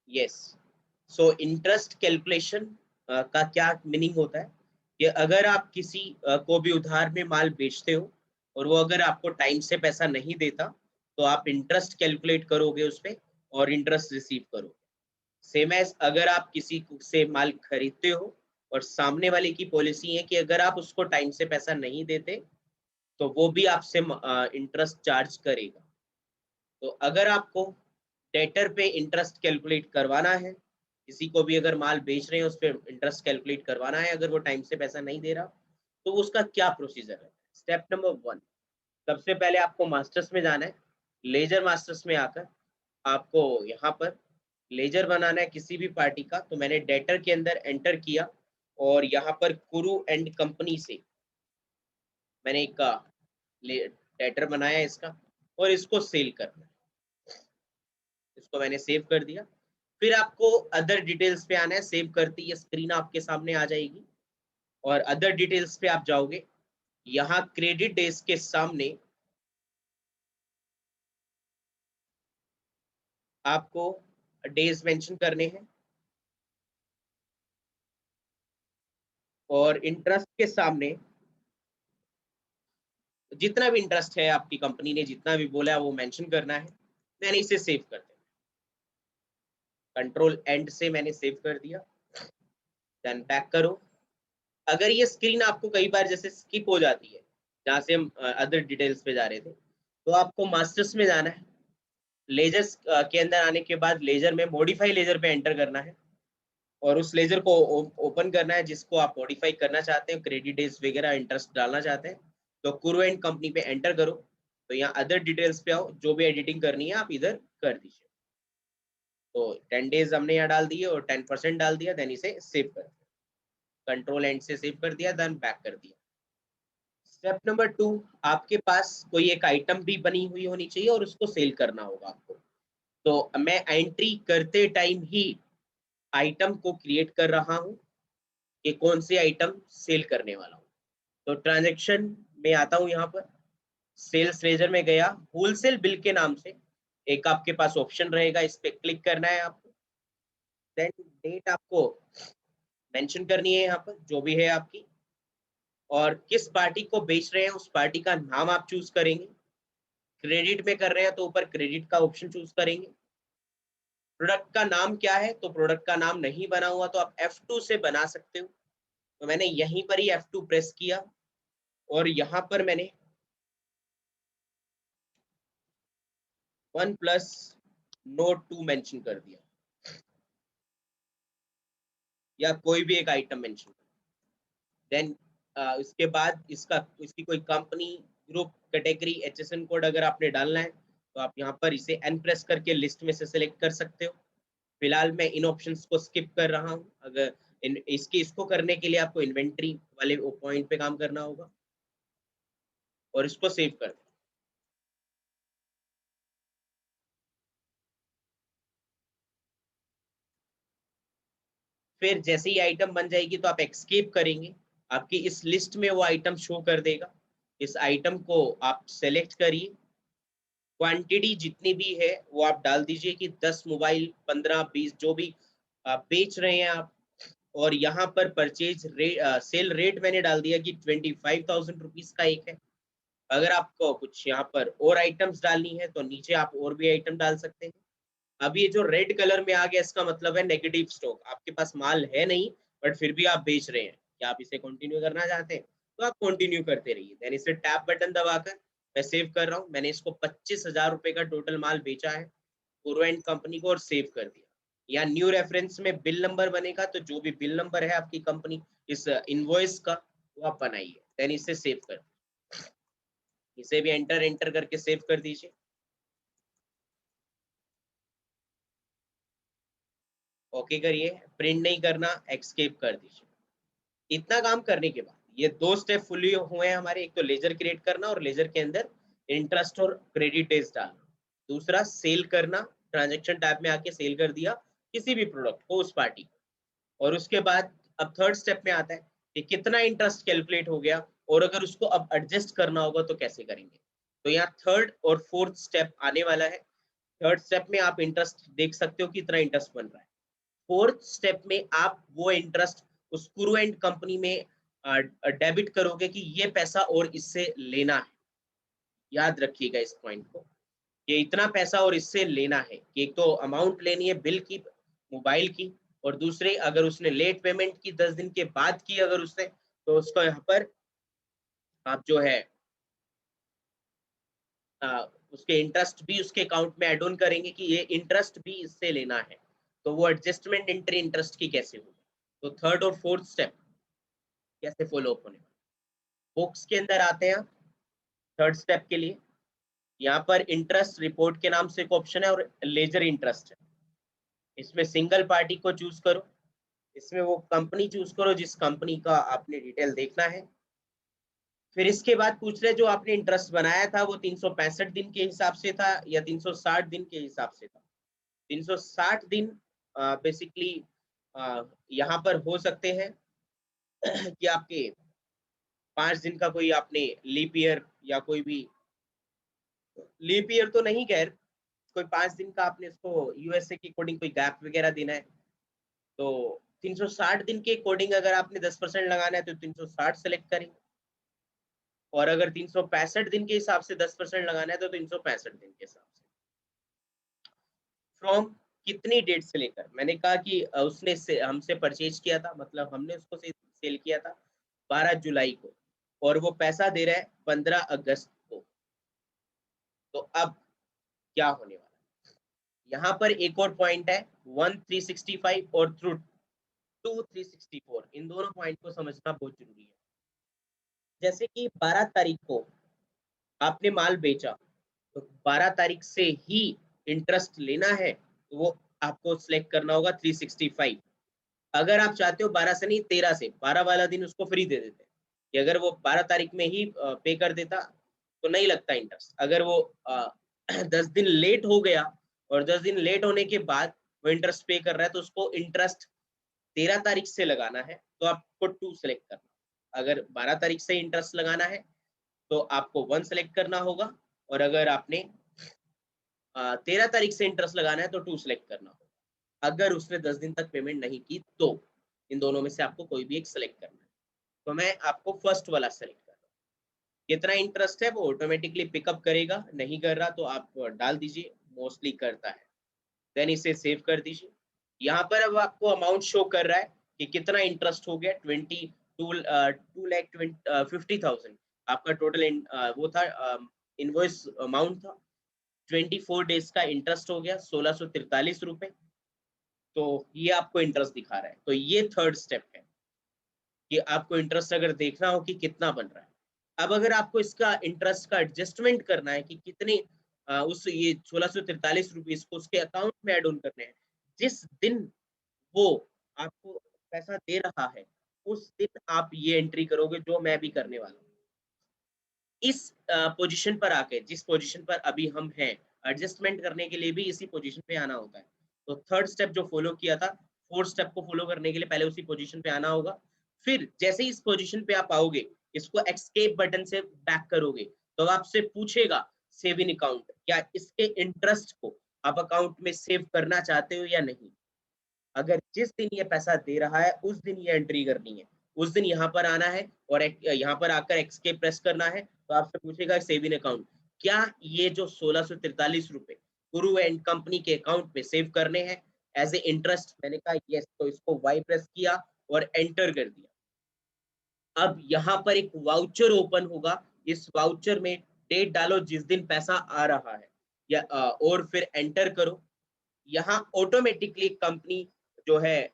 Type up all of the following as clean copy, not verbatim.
Yes, so interest calculation का क्या meaning होता है कि अगर आप किसी को भी उधार में माल बेचते हो और वो अगर आपको टाइम से पैसा नहीं देता, तो आप इंटरेस्ट कैलकुलेट करोगे उस पे और इंटरेस्ट रिसीव करोगे। सेम एज अगर आप किसी से माल खरीदते हो और सामने वाले की पॉलिसी है कि अगर आप उसको टाइम से पैसा नहीं देते, तो वो भी आपसे इंटरेस्ट चार्ज करेगा। तो अगर आपको डेटर पे इंटरेस्ट कैलकुलेट करवाना है, किसी को भी अगर माल बेच रहे हैं उस पे इंटरेस्ट कैलकुलेट करवाना है, अगर वो टाइम से पैसा नहीं दे रहा, तो उसका क्या प्रोसीजर है? स्टेप नंबर 1, सबसे पहले आपको मास्टर्स में जाना है। लेजर मास्टर्स में आकर आपको यहाँ पर लेजर बनाना है किसी भी पार्टी का। तो मैंने डेटर के अंदर एंटर किया और यहाँ पर कुरु एंड कंपनी से मैंने एक डेटर बनाया इसका, और इसको सेल करना है। इसको मैंने सेव कर दिया। फिर आपको अदर डिटेल्स पे आना है। सेव करते ही स्क्रीन आपके सामने आ जाएगी और अदर डिटेल्स पे आप जाओगे। यहाँ क्रेडिट डेज के सामने आपको डेज मेंशन करने हैं और इंटरेस्ट के सामने जितना भी इंटरेस्ट है आपकी कंपनी ने जितना भी बोला है वो मेंशन करना है। मैंने इसे सेव कर दिया, कंट्रोल एंड से मैंने सेव कर दिया। देन बैक करो। अगर ये स्क्रीन आपको कई बार जैसे स्किप हो जाती है जहाँ से हम अदर डिटेल्स पे जा रहे थे, तो आपको मास्टर्स में जाना है। लेजर्स के अंदर आने के बाद लेजर में मॉडिफाई लेजर पे एंटर करना है और उस लेजर को ओपन करना है जिसको आप मॉडिफाई करना चाहते हैं, क्रेडिट डेज वगैरह इंटरेस्ट डालना चाहते हैं। तो कुरु एंड कंपनी पे एंटर करो। तो यहाँ अदर डिटेल्स पे आओ, जो भी एडिटिंग करनी है आप इधर कर दीजिए। तो 10 डेज हमने यहाँ डाल दिए और 10% डाल दिया। देन इसे सेव कर दिया, कंट्रोल एंड से सेव कर दिया, देन बैक कर दिया। स्टेप नंबर 2, आपके पास कोई एक आइटम भी बनी हुई होनी चाहिए और उसको सेल करना होगा आपको। तो मैं एंट्री करते टाइम ही आइटम को क्रिएट कर रहा हूँ कि कौन से आइटम सेल करने वाला हूँ। तो ट्रांजैक्शन में आता हूँ, यहाँ पर सेल्स लेजर में गया, होलसेल बिल के नाम से एक आपके पास ऑप्शन रहेगा, इस पे क्लिक करना है आपको। देन डेट आपको मेंशन करनी है यहाँ पर जो भी है आपकी, और किस पार्टी को बेच रहे हैं उस पार्टी का नाम आप चूज करेंगे। क्रेडिट में कर रहे हैं तो ऊपर क्रेडिट का ऑप्शन चूज करेंगे। प्रोडक्ट का नाम क्या है, तो प्रोडक्ट का नाम नहीं बना हुआ तो आप F2 से बना सकते हो। तो मैंने यहीं पर ही F2 प्रेस किया और यहाँ पर मैंने OnePlus Nord 2 मेंशन कर दिया, या कोई भी एक आइटम मेंशन। देन उसके बाद इसकी कोई company, group, category, HSN code अगर आपने डालना है तो आप यहाँ पर इसे एन प्रेस करके लिस्ट में से सिलेक्ट कर सकते हो। फिलहाल मैं इन ऑप्शंस को स्किप कर रहा हूँ। अगर इसको करने के लिए आपको इन्वेंट्री वाले पॉइंट पे काम करना होगा और इसको सेव कर दें। फिर जैसे ही आइटम बन जाएगी तो आप एक्सकेप करेंगे, आपकी इस लिस्ट में वो आइटम शो कर देगा। इस आइटम को आप सेलेक्ट करिए, क्वांटिटी जितनी भी है वो आप डाल दीजिए कि 10 मोबाइल, 15, 20 जो भी आप बेच रहे हैं आप। और यहाँ पर परचेज रेट, सेल रेट मैंने डाल दिया कि 25,000 रुपीज का एक है। अगर आपको कुछ यहाँ पर और आइटम्स डालनी है तो नीचे आप और भी आइटम डाल सकते हैं। अब ये जो रेड कलर में आ गया इसका मतलब है नेगेटिव स्टॉक, आपके पास माल है नहीं बट फिर भी आप बेच रहे हैं। क्या आप इसे कंटिन्यू करना चाहते हैं तो आप कंटिन्यू करते रहिए। देन इसे टैप बटन दबाकर मैं सेव कर रहा हूँ। मैंने इसको 25,000 रुपए का टोटल माल बेचा है पुरवेंट कंपनी को और सेव कर दिया। या न्यू रेफरेंस में बिल नंबर बनेगा तो जो भी बिल नंबर है आपकी कंपनी इस इनवॉइस का वो आप बनाइए। देन इसे सेव कर, इसे भी एंटर एंटर करके सेव कर दीजिए। ओके करिए, प्रिंट नहीं करना, एक्सकेप कर दीजिए। इतना काम करने के बाद ये दो स्टेप फुली हुए हैं हमारे। एक तो लेजर क्रिएट करना और लेजर के अंदर इंटरेस्ट और क्रेडिट डेज डालना। दूसरा सेल करना, ट्रांजैक्शन टैब में आके सेल कर दिया किसी भी प्रोडक्ट को उस पार्टी को। और उसके बाद अब थर्ड स्टेप में आता है कि कितना इंटरेस्ट कैलकुलेट हो गया और अगर उसको अब एडजस्ट करना होगा तो कैसे करेंगे। तो यहाँ थर्ड और फोर्थ स्टेप आने वाला है। थर्ड स्टेप में आप इंटरेस्ट देख सकते हो कितना इंटरेस्ट बन रहा है। फोर्थ स्टेप में आप वो इंटरेस्ट उस कुरुएंट कंपनी में डेबिट करोगे कि ये पैसा और इससे लेना है। याद रखिएगा इस पॉइंट को, ये इतना पैसा और इससे लेना है कि एक तो अमाउंट लेनी है बिल की, मोबाइल की, और दूसरे अगर उसने लेट पेमेंट की 10 दिन के बाद की अगर उसने, तो उसको यहाँ पर आप जो है उसके इंटरेस्ट भी उसके अकाउंट में एड ऑन करेंगे कि ये इंटरेस्ट भी इससे लेना है। तो वो एडजस्टमेंट एंट्री इंटरेस्ट की कैसे होगी। तो थर्ड और फोर्थ स्टेप कैसे फॉलो अप होने वाले। बुक्स के अंदर आते हैं थर्ड स्टेप के लिए। यहाँ पर इंटरेस्ट रिपोर्ट के नाम से एक ऑप्शन है और लेजर इंटरेस्ट है। इसमें सिंगल पार्टी को चूज करो, इसमें वो कंपनी चूज करो जिस कंपनी का आपने डिटेल देखना है। फिर इसके बाद पूछ रहे जो आपने इंटरेस्ट बनाया था वो 365 दिन के हिसाब से था या 360 दिन के हिसाब से था। 360 दिन बेसिकली यहाँ पर हो सकते हैं कि आपके 5 दिन का कोई आपने लीप ईयर या कोई भी लीप ईयर तो नहीं, खैर कोई 5 दिन का आपने इसको यूएसए की अकॉर्डिंग कोई गैप वगैरह देना है। तो 360 दिन के अकॉर्डिंग अगर आपने 10% लगाना है तो 360 सेलेक्ट करेंगे, और अगर 365 दिन के हिसाब से 10% लगाना है तो 365 दिन के हिसाब से। फ्रॉम कितनी डेट से लेकर, मैंने कहा कि उसने हमसे परचेज किया था, मतलब हमने उसको सेल किया था 12 जुलाई को, और वो पैसा दे रहा है 15 अगस्त को। तो अब क्या होने वाला है, यहाँ पर एक और पॉइंट है 1365 और थ्रू 2364, इन दोनों पॉइंट को समझना बहुत जरूरी है। जैसे कि 12 तारीख को आपने माल बेचा, तो 12 तारीख से ही इंटरेस्ट लेना है, तो वो आपको सिलेक्ट करना होगा 365। अगर आप चाहते हो 12 से नहीं 13 से, 12 वाला दिन उसको फ्री दे देते हैं कि अगर वो 12 तारीख में ही पे कर देता तो नहीं लगता इंटरेस्ट। अगर वो 10 दिन लेट हो गया और 10 दिन लेट होने के बाद वो इंटरेस्ट पे कर रहा है तो उसको इंटरेस्ट 13 तारीख से लगाना है, तो आपको 2 सेलेक्ट करना। अगर 12 तारीख से इंटरेस्ट लगाना है तो आपको 1 सेलेक्ट करना होगा, और अगर आपने 13 तारीख से इंटरेस्ट लगाना है तो 2 सेलेक्ट करना होगा। अगर उसने 10 दिन तक पेमेंट नहीं की तो इन दोनों में से आपको कोई भी एक सेलेक्ट करना है। तो मैं आपको फर्स्ट वाला सेलेक्ट कर रहा हूँ। कितना इंटरेस्ट है वो ऑटोमेटिकली पिकअप करेगा, नहीं कर रहा तो आप डाल दीजिए, मोस्टली करता है। देन इसे सेव कर दीजिए। यहाँ पर अब आपको अमाउंट शो कर रहा है कि कितना इंटरेस्ट हो गया, 2,50,000 आपका टोटल वो था, इनवॉइस अमाउंट था। 24 डेज का इंटरेस्ट हो गया 1643 रुपए। तो ये आपको इंटरेस्ट दिखा रहा है। तो ये थर्ड स्टेप है कि आपको इंटरेस्ट अगर देखना हो कि कितना बन रहा है। अब अगर आपको इसका इंटरेस्ट का एडजस्टमेंट करना है कि कितने उस ये 1643 रुपीज को उसके अकाउंट में एड ऑन करने हैं, जिस दिन वो आपको पैसा दे रहा है उस दिन आप ये एंट्री करोगे जो मैं भी करने वाला हूँ। इस पोजीशन पर आके, जिस पोजीशन पर अभी हम हैं, एडजस्टमेंट करने के लिए भी इसी पोजीशन पे आना होता है। तो थर्ड स्टेप जो फॉलो किया था, फोर्थ स्टेप को फॉलो करने के लिए पहले उसी पोजीशन पे आना होगा। फिर जैसे ही इस पोजीशन पे आप आओगे, इसको एस्केप बटन से बैक करोगे तो आपसे पूछेगा सेव इन अकाउंट, क्या इसके इंटरेस्ट को आप अकाउंट में सेव करना चाहते हो या नहीं। अगर जिस दिन ये पैसा दे रहा है उस दिन ये एंट्री करनी है, उस दिन यहाँ पर आना है और यहाँ पर आकर एस्केप प्रेस करना है। तो आपसे पूछेगा सेव इन अकाउंट, क्या ये जो 1643 रुपए गुरु एंड कंपनी के अकाउंट में सेव करने हैं एज ए इंटरेस्ट। मैंने कहा यस, तो इसको वाई प्रेस किया और एंटर कर दिया। अब यहाँ पर एक वाउचर ओपन होगा, इस वाउचर में डेट डालो जिस दिन पैसा आ रहा है, या और फिर एंटर करो। यहाँ ऑटोमेटिकली कंपनी जो है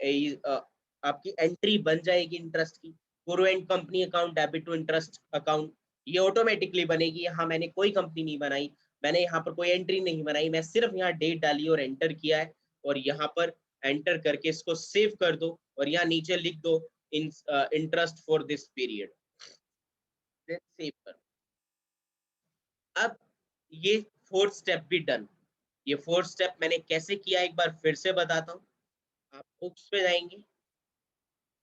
आपकी एंट्री बन जाएगी इंटरेस्ट की। Guarantee company account debit to interest account, ये ऑटोमेटिकली बनेगी। यहाँ मैंने कोई कंपनी नहीं बनाई, मैंने यहाँ पर कोई एंट्री नहीं बनाई, मैं सिर्फ यहाँ डेट डाली और एंटर किया है। और यहाँ पर एंटर करके इसको सेव कर दो और यहाँ नीचे लिख दो interest for this period, save करो। अब ये फोर्थ स्टेप भी डन। ये फोर्थ स्टेप मैंने कैसे किया एक बार फिर से बताता हूँ। आप बुक्स पे जाएंगे,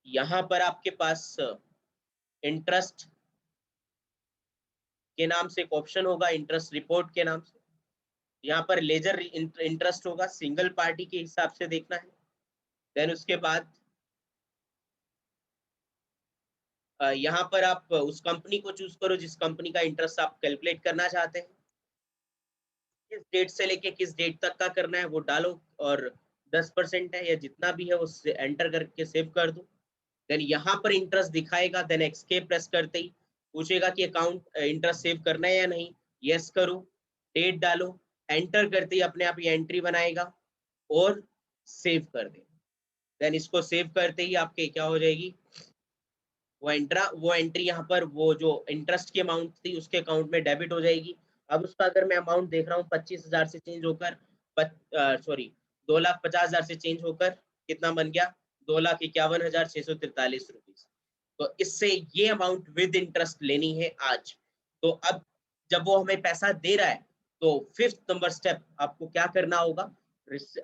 यहाँ पर आपके पास इंटरेस्ट के नाम से एक ऑप्शन होगा, इंटरेस्ट रिपोर्ट के नाम से। यहाँ पर लेजर इंटरेस्ट होगा, सिंगल पार्टी के हिसाब से देखना है। देन उसके बाद यहाँ पर आप उस कंपनी को चूज करो जिस कंपनी का इंटरेस्ट आप कैलकुलेट करना चाहते हैं। किस डेट से लेके किस डेट तक का करना है वो डालो, और 10% है या जितना भी है उससे एंटर करके सेव कर दो। देन यहाँ पर इंटरेस्ट दिखाएगा, देन एस्केप प्रेस करते ही पूछेगा कि अकाउंट इंटरेस्ट सेव करना है या नहीं, यस करो, डेट डालो, एंटर करते ही अपने आप ये एंट्री बनाएगा और सेव कर दे। देन इसको सेव करते ही आपके क्या हो जाएगी, वो एंट्री यहाँ पर वो जो इंटरेस्ट की अमाउंट थी उसके अकाउंट में डेबिट हो जाएगी। अब उसका अगर मैं अमाउंट देख रहा हूँ 25,000 से चेंज होकर सॉरी 2,50,000 से चेंज होकर कितना बन गया, 2,51,643 रुपीज। तो इससे ये अमाउंट विद इंटरेस्ट लेनी है आज। तो अब जब वो हमें पैसा दे रहा है तो 5th नंबर स्टेप आपको क्या करना होगा,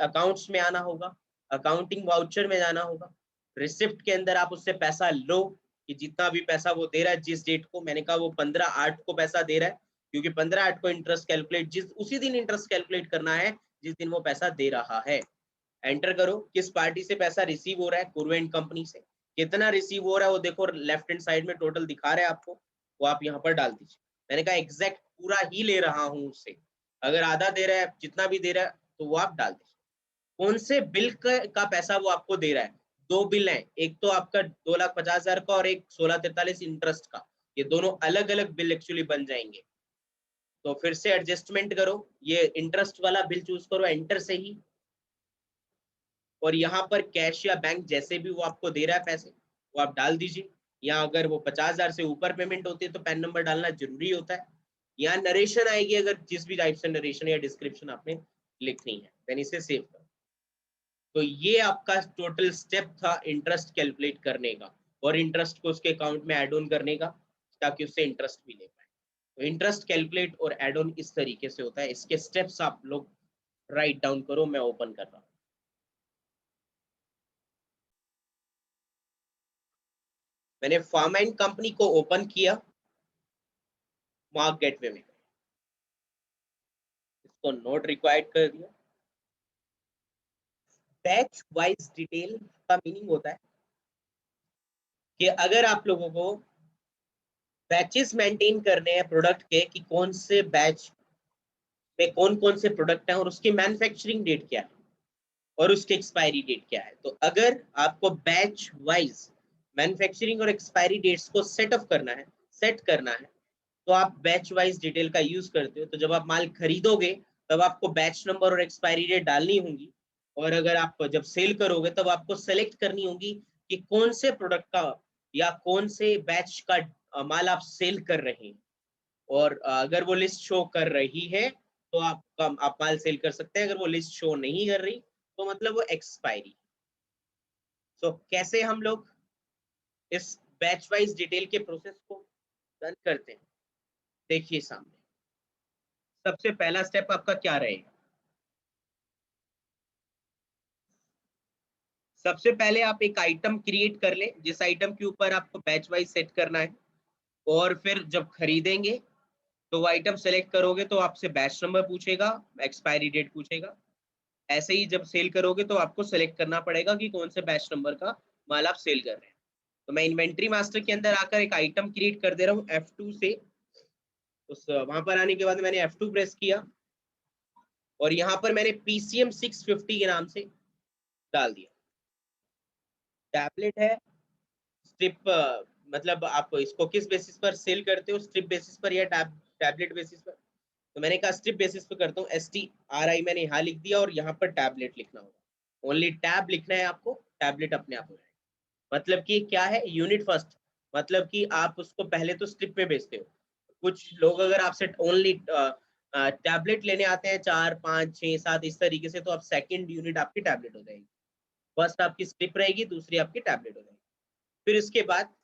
अकाउंट्स में आना होगा, अकाउंटिंग वाउचर में जाना होगा, रिसिप्ट के अंदर आप उससे पैसा लो कि जितना भी पैसा वो दे रहा है, जिस डेट को मैंने कहा वो 15/8 को पैसा दे रहा है, क्योंकि 15/8 को इंटरेस्ट कैलकुलेट उसी दिन इंटरेस्ट कैलकुलेट करना है जिस दिन वो पैसा दे रहा है। एंटर करो किस पार्टी से पैसा रिसीव हो रहा है, कुरवेंट कंपनी से। कितना रिसीव हो रहा है वो देखो लेफ्ट हैंड साइड में टोटल दिखा रहा है आपको, वो आप यहाँ पर डाल दीजिए। मैंने कहा एग्जैक्ट पूरा ही ले रहा हूँ उससे, अगर आधा दे रहा है जितना भी दे रहा है तो वो आप डाल दीजिए। कौन से बिल का पैसा वो आपको दे रहा है, 2 बिल हैं, एक तो आपका 2,50,000 का और एक 1643 इंटरेस्ट का, ये दोनों अलग अलग बिल एक्चुअली बन जाएंगे। तो फिर से एडजस्टमेंट करो, ये इंटरेस्ट वाला बिल चूज करो एंटर से ही, और यहाँ पर कैश या बैंक जैसे भी वो आपको दे रहा है पैसे वो आप डाल दीजिए। या अगर वो 50,000 से ऊपर पेमेंट होती है तो पैन नंबर डालना जरूरी होता है। यहाँ नरेशन आएगी अगर जिस भी टाइप से नरेशन या डिस्क्रिप्शन आपने लिखनी है, देन इसे सेव करो। तो ये आपका टोटल स्टेप था इंटरेस्ट कैलकुलेट करने का और इंटरेस्ट को उसके अकाउंट में ऐड ऑन करने का, ताकि उससे इंटरेस्ट भी ले पाए। तो इंटरेस्ट कैलकुलेट और ऐड ऑन इस तरीके से होता है। इसके स्टेप्स आप लोग राइट डाउन करो, मैं ओपन कर रहा हूँ। मैंने फार्म एंड कंपनी को ओपन किया मार्क गेटवे में, इसको नोट रिक्वायर्ड कर दिया। बैच वाइज डिटेल का मीनिंग होता है कि अगर आप लोगों को बैचेस मेंटेन करने हैं प्रोडक्ट के, कि कौन से बैच में कौन कौन से प्रोडक्ट हैं और उसकी मैन्युफैक्चरिंग डेट क्या है और उसकी एक्सपायरी डेट क्या है। तो अगर आपको बैच वाइज मैन्युफैक्चरिंग और एक्सपायरी डेट्स को सेट करना है तो आप बैच वाइज डिटेल का यूज करते हो। तो जब आप माल खरीदोगे तब आपको बैच नंबर और एक्सपायरी डेट डालनी होगी, और अगर आप जब सेल करोगे तब आपको सेलेक्ट करनी होगी कि कौन से प्रोडक्ट का या कौन से बैच का माल आप सेल कर रहे हैं। और अगर वो लिस्ट शो कर रही है तो आप माल सेल कर सकते हैं, अगर वो लिस्ट शो नहीं कर रही तो मतलब वो एक्सपायरी। सो कैसे हम लोग इस बैच वाइज डिटेल के प्रोसेस को रन करते हैं, देखिए सामने। सबसे पहला स्टेप आपका क्या रहेगा, सबसे पहले आप एक आइटम क्रिएट कर ले जिस आइटम के ऊपर आपको बैच वाइज सेट करना है, और फिर जब खरीदेंगे तो वो आइटम सेलेक्ट करोगे तो आपसे बैच नंबर पूछेगा, एक्सपायरी डेट पूछेगा। ऐसे ही जब सेल करोगे तो आपको सेलेक्ट करना पड़ेगा कि कौन से बैच नंबर का माल आप सेल कर रहे हैं। तो मैं इन्वेंट्री मास्टर के अंदर आकर एक आइटम क्रिएट कर दे रहा हूँ F2 से। उस वहां पर आने के बाद मैंने F2 प्रेस किया और यहाँ पर मैंने PCM 650 के नाम से डाल दिया। टैबलेट है, स्ट्रिप मतलब आप इसको किस बेसिस पर सेल करते हो, स्ट्रिप बेसिस पर या टैबलेट बेसिस पर। तो मैंने कहा स्ट्रिप बेसिस पर करता हूँ, STRI मैंने यहाँ लिख दिया और यहाँ पर टैबलेट लिखना होगा, ओनली टैब लिखना है आपको, टैबलेट अपने आप हो जाएगा। मतलब कि क्या है, यूनिट फर्स्ट, मतलब कि आप उसको पहले तो स्ट्रिप में बेचते हो। कुछ लोग अगर आपसे ओनली टैबलेट लेने आते हैं 4 5 6 7 इस तरीके से, तो आप सेकंड यूनिट आपकी टैबलेट हो जाएगी, फर्स्ट आपकी स्ट्रिप रहेगी, दूसरी आपकी टैबलेट हो जाएगी। फिर इसके बाद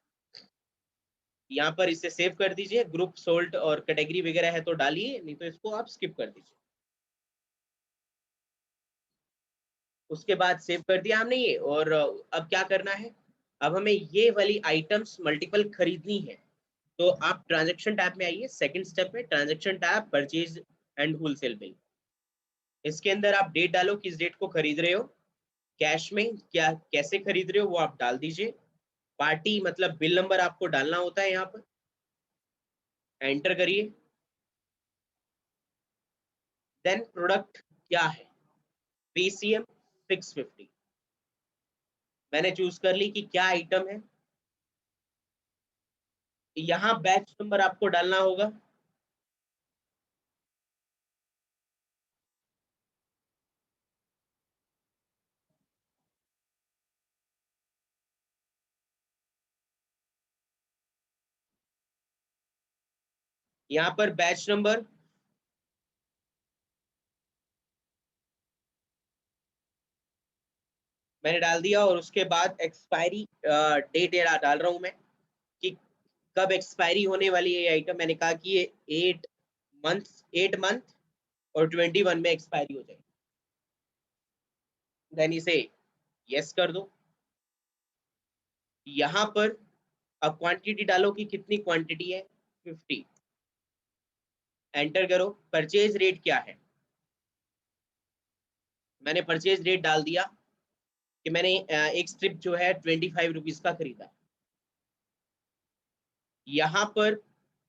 यहाँ पर इसे सेव कर दीजिए, ग्रुप सोल्ट और कैटेगरी वगैरह है तो डालिए, नहीं तो इसको आप स्किप कर दीजिए। उसके बाद सेव कर दिया हमने ये, और अब क्या करना है, अब हमें ये वाली आइटम्स मल्टीपल खरीदनी है। तो आप ट्रांजेक्शन टैब में आइए, सेकंड स्टेप में transaction tab, purchase and wholesale bill. इसके अंदर आप डेट डालो, किस डेट को खरीद रहे हो, कैश में क्या कैसे खरीद रहे हो वो आप डाल दीजिए। पार्टी मतलब बिल नंबर आपको डालना होता है, यहाँ पर एंटर करिए। देन प्रोडक्ट क्या है, PCM 650, मैंने चूज कर ली कि क्या आइटम है। यहाँ बैच नंबर आपको डालना होगा। यहाँ पर बैच नंबर मैंने डाल दिया, और उसके बाद एक्सपायरी डेट डाल रहा हूं मैं कि कब एक्सपायरी होने वाली है ये आइटम। मैंने कहा कि ये 8 मंथ और 21 में एक्सपायरी हो जाएगी। देन इसे यस कर दो। यहाँ पर अब क्वांटिटी डालो कि कितनी क्वांटिटी है, 50, एंटर करो। परचेज रेट क्या है, मैंने परचेज रेट डाल दिया कि मैंने एक स्ट्रिप जो है 25 रुपीज का खरीदा। यहाँ पर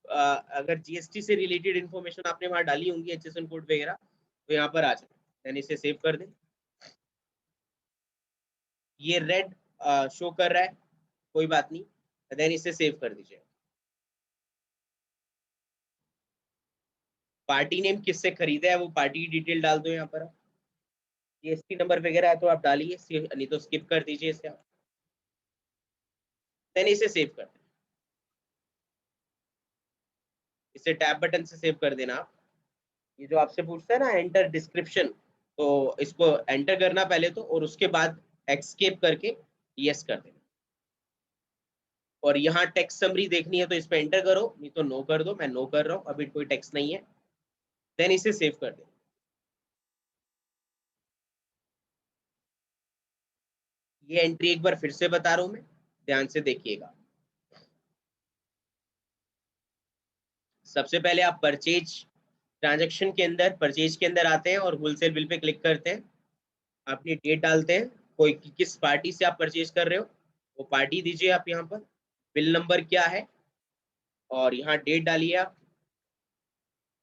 अगर जीएसटी से रिलेटेड इंफॉर्मेशन आपने वहां डाली होंगी, HSN कोड वगैरह, तो यहाँ पर आ जाए। देन इसे सेव कर दें। ये रेड शो कर रहा है, कोई बात नहीं, देन इसे सेव कर दीजिए। पार्टी नेम किससे खरीदा है वो पार्टी की डिटेल डाल दो। यहाँ पर जीएसटी नंबर वगैरह है तो आप डालिए, नहीं तो स्किप कर दीजिए इसे आप। देन इसे सेव कर दें, इसे टैब बटन से सेव कर देना आप। ये जो आपसे पूछता है ना एंटर डिस्क्रिप्शन, तो इसको एंटर करना पहले तो, और उसके बाद एक्सकेप करके यस कर देना। और यहाँ टेक्स्ट समरी देखनी है तो इस पे एंटर करो, नहीं तो नो कर दो। मैं नो कर रहा हूँ, अभी कोई टेक्स्ट नहीं है। देन इसे सेव कर दे। ये एंट्री एक बार फिर से बता रहा हूँ मैं, ध्यान से देखिएगा। सबसे पहले आप परचेज ट्रांजैक्शन के अंदर, परचेज के अंदर आते हैं और होलसेल बिल पे क्लिक करते हैं। अपनी डेट डालते हैं, कोई किस पार्टी से आप परचेज कर रहे हो वो पार्टी दीजिए आप यहाँ पर। बिल नंबर क्या है, और यहाँ डेट डालिए आप।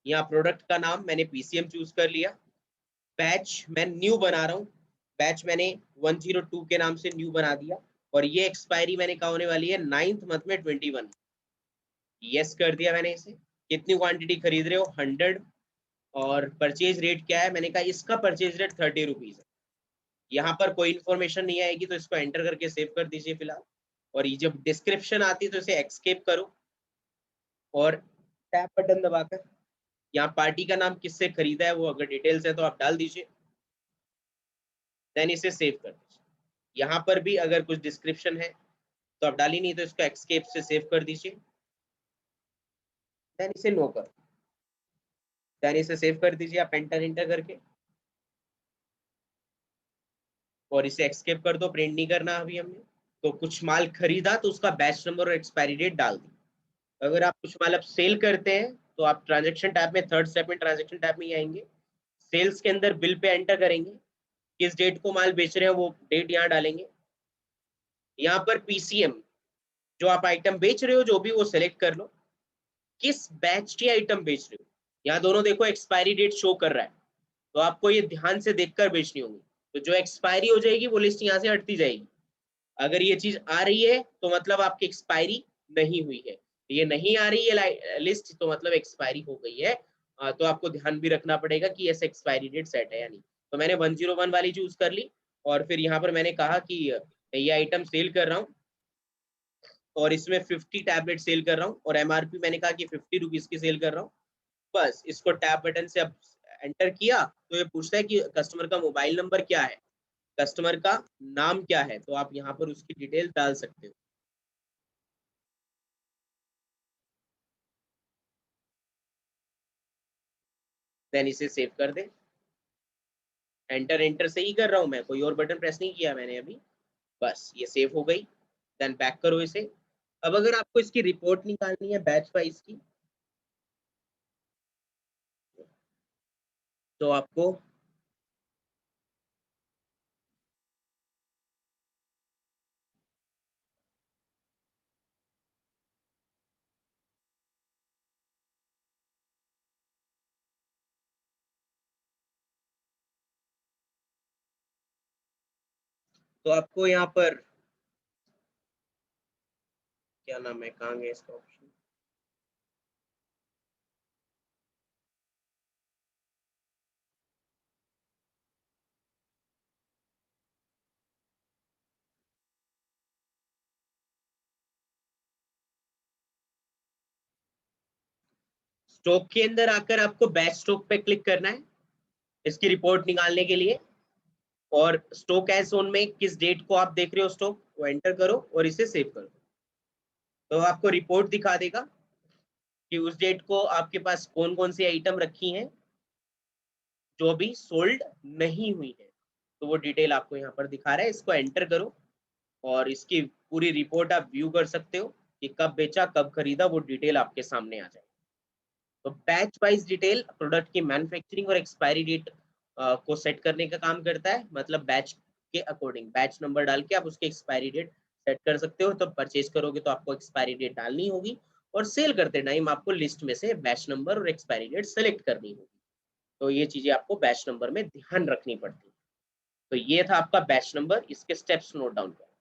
यहाँ प्रोडक्ट का नाम मैंने PCM चूज कर लिया। बैच मैं न्यू बना रहा हूँ, बैच मैंने 102 के नाम से न्यू बना दिया। और ये एक्सपायरी मैंने कहा होने वाली है 9th मंथ में 21। यस कर दिया मैंने इसे। कितनी क्वांटिटी खरीद रहे हो, 100। और परचेज रेट क्या है, मैंने कहा इसका परचेज रेट 30 रुपीज है। यहाँ पर कोई इन्फॉर्मेशन नहीं आएगी तो इसको एंटर करके सेव कर दीजिए फिलहाल। और ये जब डिस्क्रिप्शन आती है तो इसे एक्सकेप करो और टैप बटन दबाकर यहाँ पार्टी का नाम किससे खरीदा है वो अगर डिटेल्स है तो आप डाल दीजिए। देन इसे सेव कर दीजिए। यहाँ पर भी अगर कुछ डिस्क्रिप्शन है तो आप डाली, नहीं तो इसको एक्सकेप से सेव कर दीजिए। देन इसे नो कर, देन इसे सेव कर दीजिए आप एंटर एंटर करके, और इसे एक्सकेप कर दो, प्रिंट नहीं करना अभी हमने। तो कुछ माल खरीदा तो उसका बैच नंबर और एक्सपायरी डेट डाल दी। अगर आप कुछ माल अब सेल करते हैं तो आप ट्रांजेक्शन टैब में, थर्ड स्टेप में ट्रांजेक्शन टैब में ही आएंगे। सेल्स के अंदर बिल पे एंटर करेंगे, किस डेट को माल बेच रहे हैं वो डेट यहाँ डालेंगे। यहाँ पर PCM जो आप आइटम बेच रहे हो जो भी वो सिलेक्ट कर लो, किस बैच की आइटम बेच रहे हो। यहाँ दोनों देखो एक्सपायरी डेट शो कर रहा है, तो आपको ये ध्यान से देखकर बेचनी होगी। तो जो एक्सपायरी हो जाएगी वो लिस्ट यहाँ से हटती जाएगी। अगर ये चीज आ रही है तो मतलब आपकी एक्सपायरी नहीं हुई है, ये नहीं आ रही है लिस्ट तो मतलब एक्सपायरी हो गई है। तो आपको ध्यान भी रखना पड़ेगा कि ये एक्सपायरी डेट सेट है या नहीं। तो मैंने 101 वाली चूज कर ली, और फिर यहाँ पर मैंने कहा कि ये आइटम सेल कर रहा हूँ और इसमें 50 टैबलेट सेल कर रहा हूँ, और MRP मैंने कहा कि 50 रुपीज की सेल कर रहा हूँ। बस इसको टैब बटन से अब एंटर किया तो ये पूछता है कि कस्टमर का मोबाइल नंबर क्या है, कस्टमर का नाम क्या है, तो आप यहाँ पर उसकी डिटेल डाल सकते हो। देन इसे सेव कर दे। एंटर एंटर से ही कर रहा हूँ मैं, कोई और बटन प्रेस नहीं किया मैंने अभी। बस ये सेव हो गई। देन बैक करो इसे। अब अगर आपको इसकी रिपोर्ट निकालनी है बैच वाइज की, तो आपको तो आपको यहाँ पर क्या नाम है, कहाँ गया इसका ऑप्शन, स्टॉक के अंदर आकर आपको बैच स्टॉक पे क्लिक करना है इसकी रिपोर्ट निकालने के लिए, और स्टॉक एज जोन में किस डेट को आप देख रहे हो स्टॉक वो एंटर करो और इसे सेव करो। तो आपको रिपोर्ट दिखा देगा कि उस डेट को आपके पास कौन कौन सी आइटम रखी हैं जो अभी सोल्ड नहीं हुई है। तो वो डिटेल आपको यहाँ पर दिखा रहा है, इसको एंटर करो और इसकी पूरी रिपोर्ट आप व्यू कर सकते हो कि कब बेचा कब खरीदा, वो डिटेल आपके सामने आ जाए। तो बैच वाइज डिटेल प्रोडक्ट की मैन्युफैक्चरिंग और एक्सपायरी डेट को सेट करने का काम करता है, मतलब बैच के अकॉर्डिंग बैच नंबर डाल के आप उसकी एक्सपायरी डेट सेट कर सकते हो। तो परचेज करोगे तो आपको एक्सपायरी डेट डालनी होगी, और सेल करते टाइम आपको लिस्ट में से बैच नंबर और एक्सपायरी डेट सेलेक्ट करनी होगी। तो ये चीजें आपको बैच नंबर में ध्यान रखनी पड़ती है। तो ये था आपका बैच नंबर, इसके स्टेप्स नोट डाउन करें।